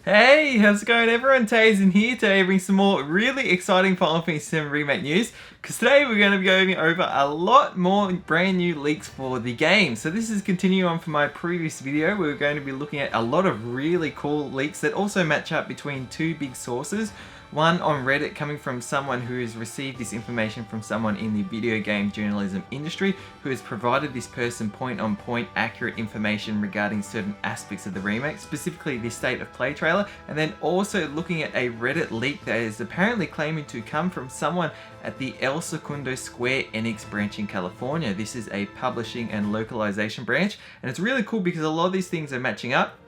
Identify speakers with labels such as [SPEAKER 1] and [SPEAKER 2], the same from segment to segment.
[SPEAKER 1] Hey, how's it going everyone? Tazen here. Today bring some more really exciting Final Fantasy VII Remake news, because today we're going to be going over a lot more brand new leaks for the game. So this is continuing on from my previous video. We're going to be looking at a lot of really cool leaks that also match up between two big sources. One on Reddit coming from someone who has received this information from someone in the video game journalism industry who has provided this person point-on-point accurate information regarding certain aspects of the remake, specifically the state of play trailer, and then also looking at a Reddit leak that is apparently claiming to come from someone at the Segundo Square-Enix branch in California. This is a publishing and localization branch, and it's really cool because a lot of these things are matching up.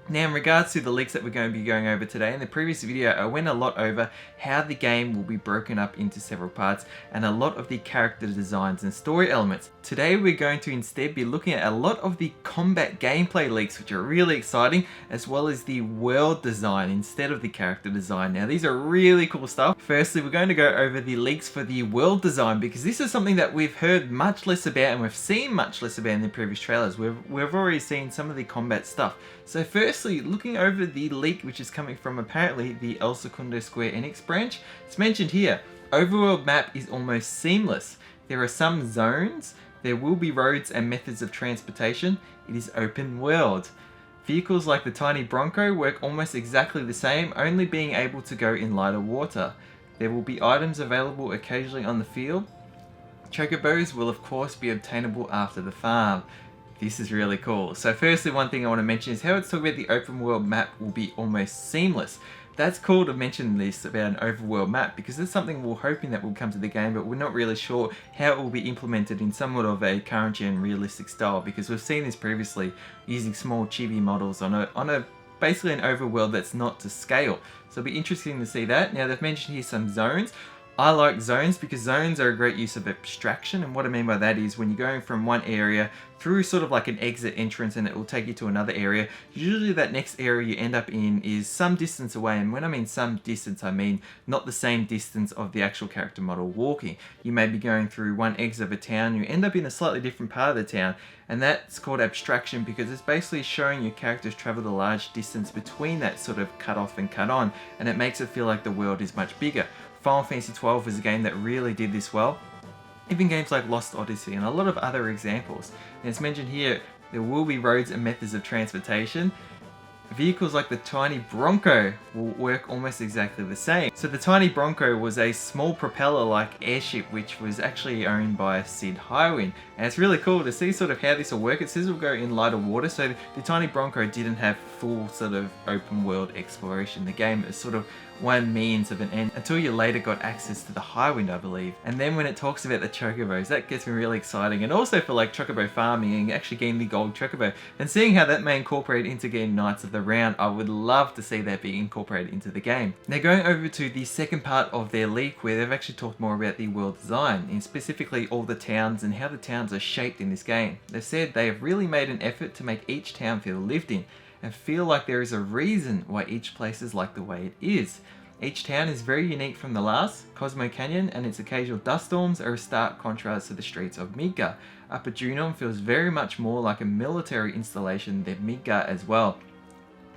[SPEAKER 1] Now, in regards to the leaks that we're going to be going over today, in the previous video I went a lot over how the game will be broken up into several parts and a lot of the character designs and story elements. Today we're going to instead be looking at a lot of the combat gameplay leaks, which are really exciting, as well as the world design instead of the character design. Now these are really cool stuff. Firstly, we're going to go over the leaks for the world design, because this is something that we've heard much less about and we've seen much less about in the previous trailers. We've already seen some of the combat stuff. So firstly, looking over the leak which is coming from apparently the Segundo Square-Enix branch, it's mentioned here, overworld map is almost seamless. There are some zones, there will be roads and methods of transportation, it is open world. Vehicles like the tiny Bronco work almost exactly the same, only being able to go in lighter water. There will be items available occasionally on the field. Chocobos will of course be obtainable after the farm. This is really cool. So firstly, one thing I want to mention is how it's talking about the open world map will be almost seamless. That's cool to mention this about an overworld map, because it's something we're hoping that will come to the game, but we're not really sure how it will be implemented in somewhat of a current gen realistic style, because we've seen this previously using small chibi models on a basically an overworld that's not to scale. So it'll be interesting to see that. Now they've mentioned here some zones. I like zones because zones are a great use of abstraction, and what I mean by that is when you're going from one area through sort of like an exit entrance and it will take you to another area, usually that next area you end up in is some distance away, and when I mean some distance I mean not the same distance of the actual character model walking. You may be going through one exit of a town, you end up in a slightly different part of the town, and that's called abstraction because it's basically showing your characters traveled a large distance between that sort of cut off and cut on, and it makes it feel like the world is much bigger. Final Fantasy XII was a game that really did this well. Even games like Lost Odyssey and a lot of other examples. And it's mentioned here, there will be roads and methods of transportation. Vehicles like the tiny Bronco will work almost exactly the same. So the tiny Bronco was a small propeller-like airship which was actually owned by Sid Highwind. And it's really cool to see sort of how this will work. It says it will go in lighter water, so the tiny Bronco didn't have full sort of open world exploration. The game is sort of one means of an end until you later got access to the Highwind, I believe. And then when it talks about the Chocobos, that gets me really exciting. And also for like Chocobo farming and actually getting the gold Chocobo and seeing how that may incorporate into getting Knights of the Round, I would love to see that be incorporated into the game. Now going over to the second part of their leak where they've actually talked more about the world design and specifically all the towns and how the towns are shaped in this game. They've said they have really made an effort to make each town feel lived in and feel like there is a reason why each place is like the way it is. Each town is very unique from the last. Cosmo Canyon and its occasional dust storms are a stark contrast to the streets of Midgar. Upper Junon feels very much more like a military installation than Midgar as well.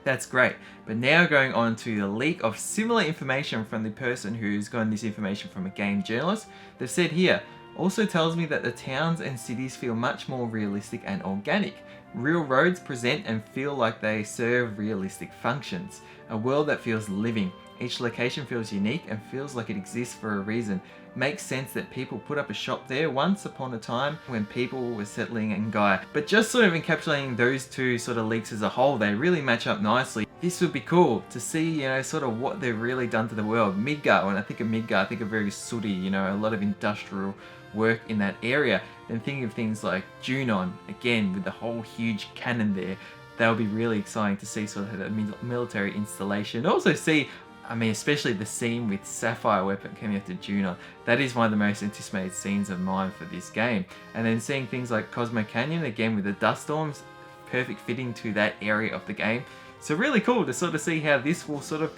[SPEAKER 1] That's great, but now going on to the leak of similar information from the person who's gotten this information from a game journalist. They've said here, also tells me that the towns and cities feel much more realistic and organic. Real roads present and feel like they serve realistic functions. A world that feels living. Each location feels unique and feels like it exists for a reason. Makes sense that people put up a shop there once upon a time when people were settling in Gaia. But just sort of encapsulating those two sort of leaks as a whole, they really match up nicely. This would be cool to see, you know, sort of what they've really done to the world. Midgar, when I think of Midgar, I think of very sooty, you know, a lot of industrial work in that area. Then thinking of things like Junon, again with the whole huge cannon there, that would be really exciting to see sort of a military installation. Also see, I mean, especially the scene with Sapphire Weapon coming after Junon. That is one of the most anticipated scenes of mine for this game. And then seeing things like Cosmo Canyon, again with the dust storms, perfect fitting to that area of the game. So really cool to sort of see how this will sort of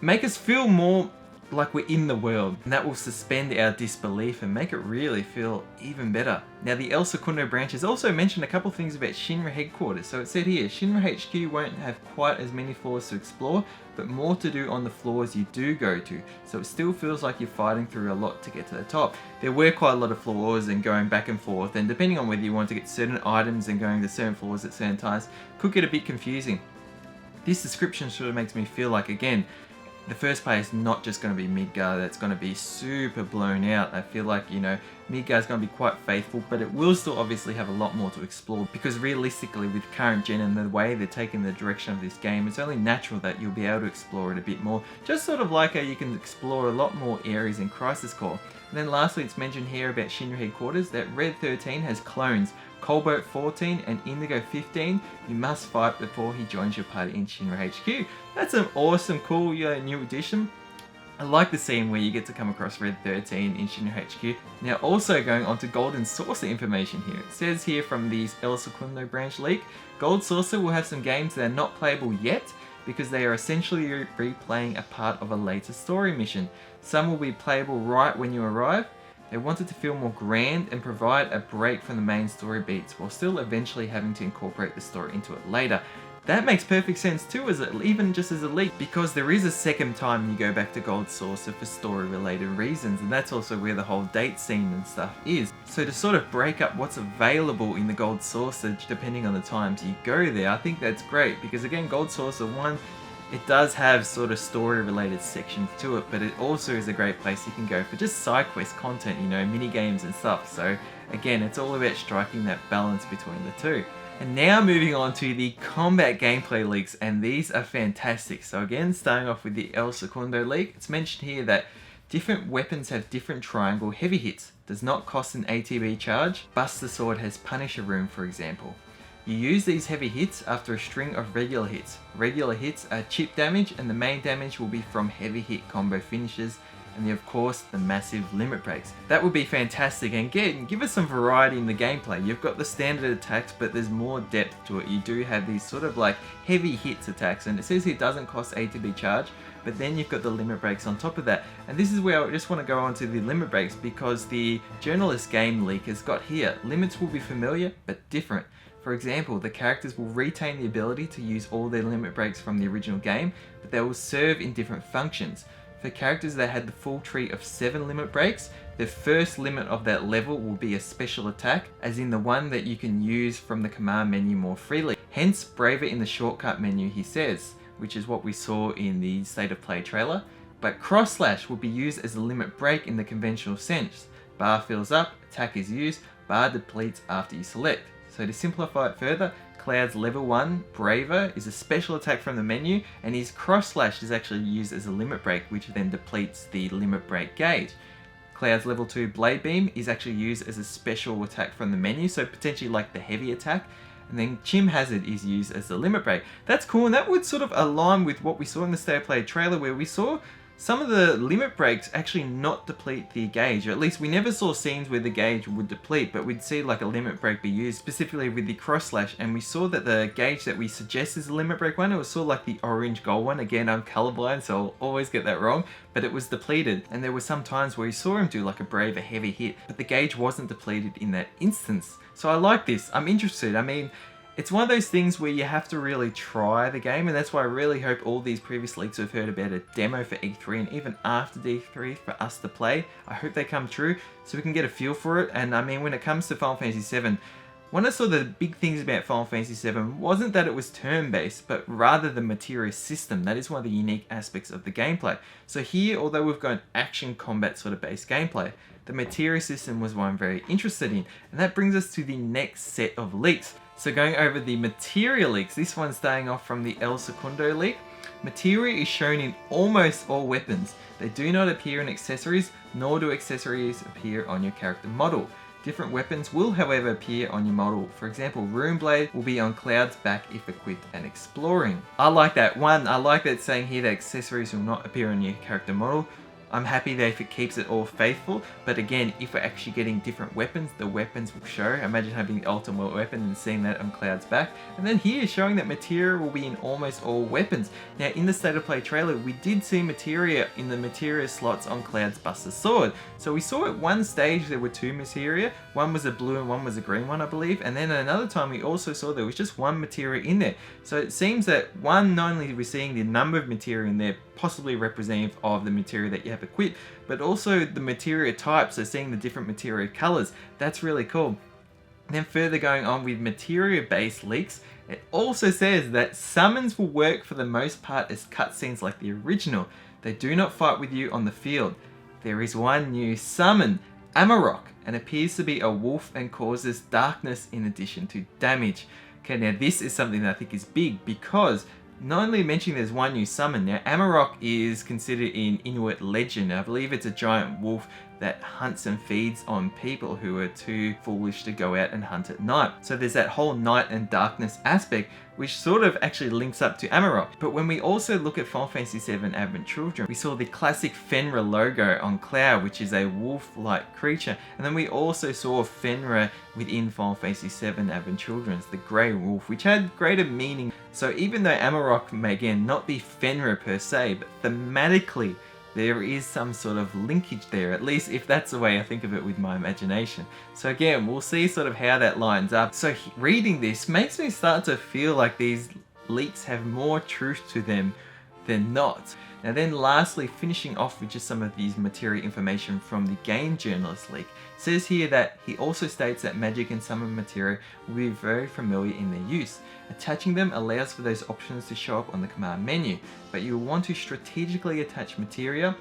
[SPEAKER 1] make us feel more like we're in the world, and that will suspend our disbelief and make it really feel even better. Now the El Segundo branch has also mentioned a couple things about Shinra headquarters. So it said here, Shinra HQ won't have quite as many floors to explore, but more to do on the floors you do go to. So it still feels like you're fighting through a lot to get to the top. There were quite a lot of floors and going back and forth, and depending on whether you want to get certain items and going to certain floors at certain times, could get a bit confusing. This description sort of makes me feel like, again, the first player is not just going to be Midgar that's going to be super blown out. I feel like, you know, Midgar is going to be quite faithful, but it will still obviously have a lot more to explore, because realistically with current gen and the way they're taking the direction of this game, it's only natural that you'll be able to explore it a bit more. Just sort of like how you can explore a lot more areas in Crisis Core. And then lastly, it's mentioned here about Shinra headquarters that Red 13 has clones. Colbert 14 and Indigo 15, you must fight before he joins your party in Shinra HQ. That's an awesome, cool new addition. I like the scene where you get to come across Red 13 in Shinra HQ. Now also going on to Golden Saucer information here. It says here from the El Segundo branch leak, Gold Saucer will have some games that are not playable yet because they are essentially replaying a part of a later story mission. Some will be playable right when you arrive. They wanted to feel more grand and provide a break from the main story beats while still eventually having to incorporate the story into it later. That makes perfect sense too, even just as a leak, because there is a second time you go back to Gold Saucer for story related reasons, and that's also where the whole date scene and stuff is. So to sort of break up what's available in the Gold Saucer depending on the times you go there, I think that's great, because again, Gold Saucer 1, it does have sort of story related sections to it, but it also is a great place you can go for just side quest content, you know, mini games and stuff. So again, it's all about striking that balance between the two. And now moving on to the combat gameplay leaks, and these are fantastic. So again, starting off with the El Segundo leak, it's mentioned here that different weapons have different triangle heavy hits. Does not cost an ATB charge. Buster Sword has Punisher Room, for example. You use these heavy hits after a string of regular hits. Regular hits are chip damage, and the main damage will be from heavy hit combo finishes, and then of course the massive limit breaks. That would be fantastic, and again, give us some variety in the gameplay. You've got the standard attacks, but there's more depth to it. You do have these sort of like heavy hits attacks, and it says it doesn't cost ATB charge, but then you've got the limit breaks on top of that. And this is where I just want to go on to the limit breaks, because the journalist game leak has got here, limits will be familiar but different. For example, the characters will retain the ability to use all their limit breaks from the original game, but they will serve in different functions. For characters that had the full tree of 7 limit breaks, the first limit of that level will be a special attack, as in the one that you can use from the command menu more freely. Hence, braver in the shortcut menu, he says, which is what we saw in the State of Play trailer. But cross slash will be used as a limit break in the conventional sense. Bar fills up, attack is used, bar depletes after you select. So to simplify it further, Cloud's level 1, Braver, is a special attack from the menu, and his cross slash is actually used as a limit break, which then depletes the limit break gauge. Cloud's level 2, Blade Beam, is actually used as a special attack from the menu, so potentially like the heavy attack. And then Chim Hazard is used as the limit break. That's cool, and that would sort of align with what we saw in the State of Play trailer, where we saw some of the limit breaks actually not deplete the gauge, or at least we never saw scenes where the gauge would deplete, but we'd see like a limit break be used, specifically with the cross slash, and we saw that the gauge that we suggest is a limit break one, it was sort of like the orange gold one. Again, I'm colorblind, so I'll always get that wrong, but it was depleted, and there were some times where you saw him do like a brave, a heavy hit, but the gauge wasn't depleted in that instance. So I like this, I'm interested. I mean, it's one of those things where you have to really try the game, and that's why I really hope all these previous leaks we've heard about a demo for E3 and even after D3 for us to play, I hope they come true so we can get a feel for it. And I mean, when it comes to Final Fantasy VII, one of the big things about Final Fantasy VII wasn't that it was turn-based, but rather the Materia system. That is one of the unique aspects of the gameplay. So here, although we've got an action combat sort of based gameplay, the Materia system was what I'm very interested in. And that brings us to the next set of leaks. So going over the Materia leaks, this one's starting off from the El Segundo leak. Materia is shown in almost all weapons. They do not appear in accessories, nor do accessories appear on your character model. Different weapons will however appear on your model. For example, Rune Blade will be on Cloud's back if equipped and exploring. I like that. One, I like that it's saying here that accessories will not appear on your character model. I'm happy that if it keeps it all faithful, but again, if we're actually getting different weapons, the weapons will show. Imagine having the ultimate weapon and seeing that on Cloud's back. And then here showing that Materia will be in almost all weapons. Now in the State of Play trailer, we did see Materia in the Materia slots on Cloud's Buster Sword. So we saw at one stage there were two Materia, one was a blue and one was a green one I believe, and then another time we also saw there was just one Materia in there. So it seems that one, not only we're seeing the number of Materia in there, possibly representative of the Materia that you have equipped, but also the Materia types, so seeing the different Materia colors. That's really cool. And then further going on with Materia based leaks, it also says that summons will work for the most part as cutscenes like the original. They do not fight with you on the field. There is one new summon, Amarok, and appears to be a wolf and causes darkness in addition to damage. Okay, now this is something that I think is big because not only mentioning there's one new summon, now Amarok is considered in Inuit legend. I believe it's a giant wolf that hunts and feeds on people who are too foolish to go out and hunt at night. So there's that whole night and darkness aspect, which sort of actually links up to Amarok. But when we also look at Final Fantasy VII Advent Children, we saw the classic Fenrir logo on Cloud, which is a wolf-like creature. And then we also saw Fenrir within Final Fantasy VII Advent Children's, the grey wolf, which had greater meaning. So even though Amarok may again not be Fenrir per se, but thematically, there is some sort of linkage there, at least if that's the way I think of it with my imagination. So again, we'll see sort of how that lines up. So reading this makes me start to feel like these leaks have more truth to them than not. Now then lastly, finishing off with just some of these Materia information from the game journalist leak, says here that he also states that magic and summon Materia will be very familiar in their use. Attaching them allows for those options to show up on the command menu, but you will want to strategically attach Materia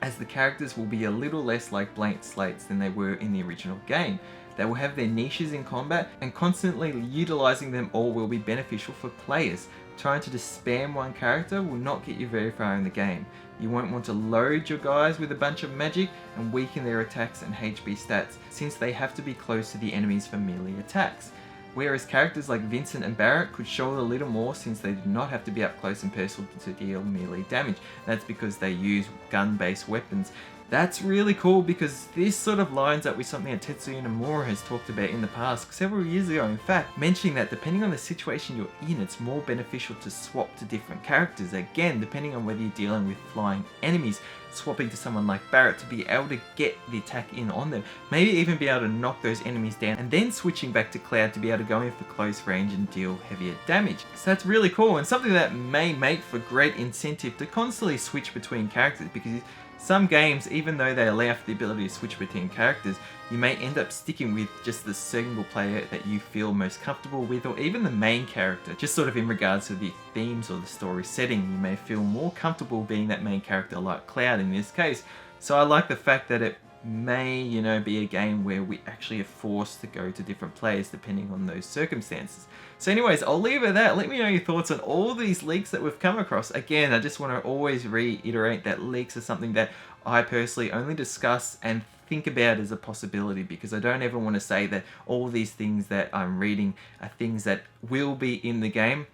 [SPEAKER 1] as the characters will be a little less like blank slates than they were in the original game. They will have their niches in combat, and constantly utilizing them all will be beneficial for players. Trying to just spam one character will not get you very far in the game. You won't want to load your guys with a bunch of magic and weaken their attacks and HP stats, since they have to be close to the enemies for melee attacks. Whereas characters like Vincent and Barrett could show a little more, since they do not have to be up close and personal to deal melee damage. That's because they use gun-based weapons. That's really cool because this sort of lines up with something that Tetsuya Nomura has talked about in the past, several years ago in fact, mentioning that depending on the situation you're in, it's more beneficial to swap to different characters. Again, depending on whether you're dealing with flying enemies, swapping to someone like Barrett to be able to get the attack in on them, maybe even be able to knock those enemies down, and then switching back to Cloud to be able to go in for close range and deal heavier damage. So that's really cool, and something that may make for great incentive to constantly switch between characters, because some games, even though they allow for the ability to switch between characters, you may end up sticking with just the single player that you feel most comfortable with, or even the main character, just sort of in regards to the themes or the story setting. You may feel more comfortable being that main character like Cloud in this case. So I like the fact that it may, you know, be a game where we actually are forced to go to different players depending on those circumstances. So anyways, I'll leave it at that. Let me know your thoughts on all these leaks that we've come across. Again, I just want to always reiterate that leaks are something that I personally only discuss and think about as a possibility, because I don't ever want to say that all these things that I'm reading are things that will be in the game.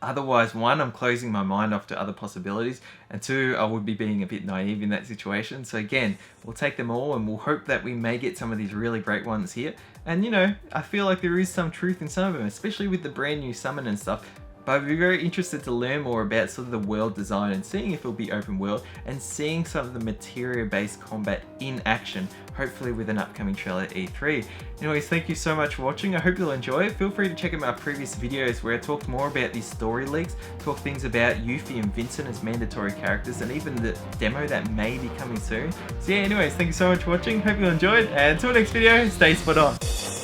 [SPEAKER 1] Otherwise, one, I'm closing my mind off to other possibilities, and two, I would be being a bit naive in that situation. So again, we'll take them all and we'll hope that we may get some of these really great ones here. And you know, I feel like there is some truth in some of them, especially with the brand new summon and stuff. But I'd be very interested to learn more about sort of the world design and seeing if it'll be open world and seeing some of the Materia-based combat in action, hopefully with an upcoming trailer at E3. Anyways, thank you so much for watching. I hope you'll enjoy it. Feel free to check out my previous videos where I talked more about these story leaks, talk things about Yuffie and Vincent as mandatory characters, and even the demo that may be coming soon. So yeah, anyways, thank you so much for watching. Hope you enjoyed, and until next video, stay spot on.